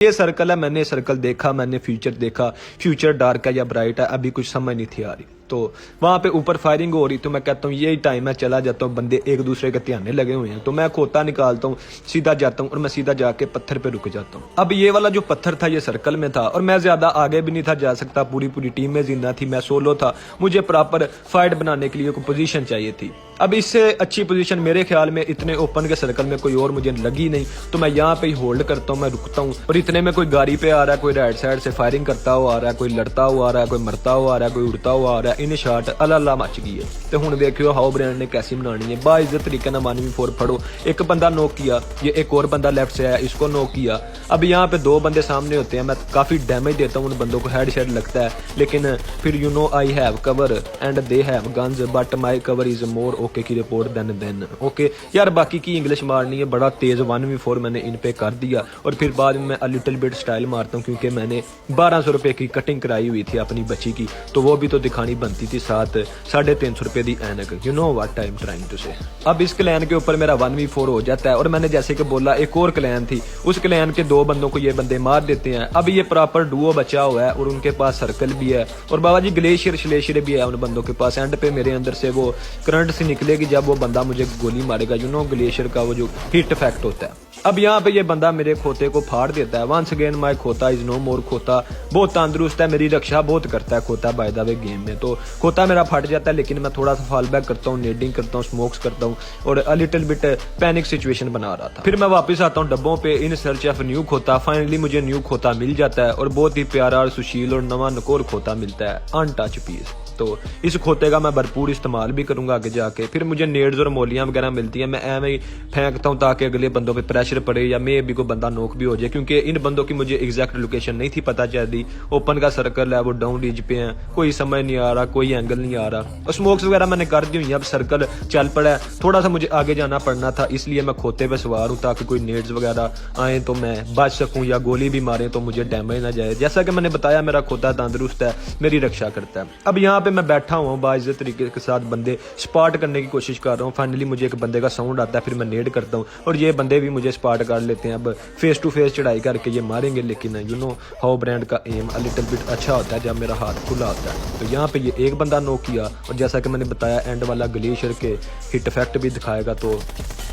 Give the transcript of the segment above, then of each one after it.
ये सर्कल है, मैंने सर्कल देखा, मैंने फ्यूचर देखा, फ्यूचर डार्क है या ब्राइट है अभी कुछ समझ नहीं थी आ रही। तो वहाँ पे ऊपर फायरिंग हो रही, तो मैं कहता हूँ यही टाइम है, चला जाता हूँ, बंदे एक दूसरे के ध्यान लगे हुए हैं, तो मैं खोता निकालता हूँ, सीधा जाता हूँ और मैं सीधा जाके पत्थर पे रुक जाता हूँ। अब ये वाला जो पत्थर था ये सर्कल में था और मैं ज्यादा आगे भी नहीं था जा सकता, पूरी पूरी टीम में जिंदा थी, मैं सोलो था, मुझे प्रॉपर फाइट बनाने के लिए कोई पोजीशन चाहिए थी। अब इससे अच्छी पोजीशन मेरे ख्याल में इतने ओपन के सर्कल में कोई और मुझे लगी नहीं, तो मैं यहाँ पे ही होल्ड करता हूँ, मैं रुकता हूँ और इतने में कोई गाड़ी पे आ रहा है, कोई राइट साइड से फायरिंग करता हुआ आ रहा है, कोई लड़ता हुआ आ रहा है, कोई मरता हुआ आ रहा है, कोई उड़ता हुआ आ रहा है, इन शाट अल्लाह मच गई है। तो हुण देखियो हाउ ब्रांड ने कैसी बनानी है, बाइज्जत तरीके ना 1v4 फड़ो, एक बंदा नॉक किया, ये एक और बंदा लेफ्ट से आया, इसको नॉक किया। अब यहाँ पे दो बंदे सामने होते हैं, मैं काफी डैमेज देता हूँ उन बंदों को, हेड शेड लगता है, लेकिन फिर you know I have cover and they have guns but my cover is more okay की रिपोर्ट देन ओके। यार बाकी की इंग्लिश मारनी है, बड़ा तेज 1v4 मैंने इन पे कर दिया और फिर बाद में मैं लिटिल बिट स्टाइल मारता हूँ, क्योंकि मैंने 1200 रुपए की कटिंग कराई हुई थी अपनी बच्ची की, तो वो भी तो दिखानी बनती थी, साथ 350 रुपए दी ऐनक। You know what I am trying to say. अब इस क्लैन के ऊपर मेरा 1v4 हो जाता है और मैंने जैसे कि बोला एक और क्लैन थी, उस क्लैन के दो बंदों को ये बंदे मार देते हैं। अब ये प्रॉपर डुओ बचा हुआ है और उनके पास सर्कल भी है और बाबा जी ग्लेशियर श्लेशियर भी है उन बंदों के पास। एंड पे मेरे अंदर से वो करंट से निकलेगी जब वो बंदा मुझे गोली मारेगा, यू नो ग्लेशियर का वो जो हीट इफेक्ट होता है। अब यहाँ पे ये बंदा मेरे खोते को फाड़ देता है। वंस अगेन माय खोता इज नो मोर। खोता बहुत तंदुरुस्त है, मेरी रक्षा बहुत करता है खोता बाय द वे गेम में। तो खोता मेरा फट जाता है, लेकिन मैं थोड़ा सा फॉल बैक करता हूँ, नेडिंग करता हूँ, स्मोक्स करता हूँ और a little bit panic situation बना रहा था। फिर मैं वापस आता हूँ डब्बों पे इन सर्च ऑफ न्यू खोता। फाइनली मुझे न्यू खोता मिल जाता है और बहुत ही प्यारा और सुशील और नवा नकोर खोता मिलता है, अनटच पीस। तो इस खोते का मैं भरपूर इस्तेमाल भी करूंगा आगे जाके। फिर मुझे नेड्स और मोलियां वगैरह मिलती हैं, मैं एवं ही फेंकता हूं ताकि अगले बंदों पे प्रेशर पड़े या मे भी कोई बंदा नोक भी हो जाए, क्योंकि इन बंदों की मुझे एग्जैक्ट लोकेशन नहीं थी पता चलती। ओपन का सर्कल है, वो डाउन रीज पे है, कोई समझ नहीं आ रहा, कोई एंगल नहीं आ रहा। और स्मोक्स वगैरह मैंने कर दी हुई, अब सर्कल चल पड़ा है, थोड़ा सा मुझे आगे जाना पड़ना था, इसलिए मैं खोते पे सवार हूँ ताकि कोई नेड्स वगैरह आए तो मैं बच सकूं या गोली भी मारे तो मुझे डैमेज ना जाए। जैसा कि मैंने बताया मेरा खोता तंदुरुस्त है, मेरी रक्षा करता है। अब यहाँ पे मैं बैठा हूँ बाइज्जत तरीके के साथ, बंदे स्पॉट करने की कोशिश कर रहा हूँ। फाइनली मुझे एक बंदे का साउंड आता है, फिर मैं नेड करता हूँ और ये बंदे भी मुझे स्पॉट कर लेते हैं। अब फेस टू फेस चढ़ाई करके ये मारेंगे, लेकिन यू नो हाउ ब्रांड का एम अ लिटिल बिट अच्छा होता है जब मेरा हाथ खुला होता है। तो यहाँ पे ये एक बंदा नॉक किया और जैसा कि मैंने बताया एंड वाला ग्लेशियर के हिट इफेक्ट भी दिखाएगा, तो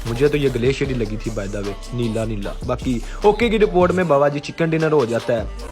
मुझे तो ये ग्लेशियर ही लगी थी बाय द वे, नीला नीला। बाकी ओके की रिपोर्ट में बाबा जी चिकन डिनर हो जाता है।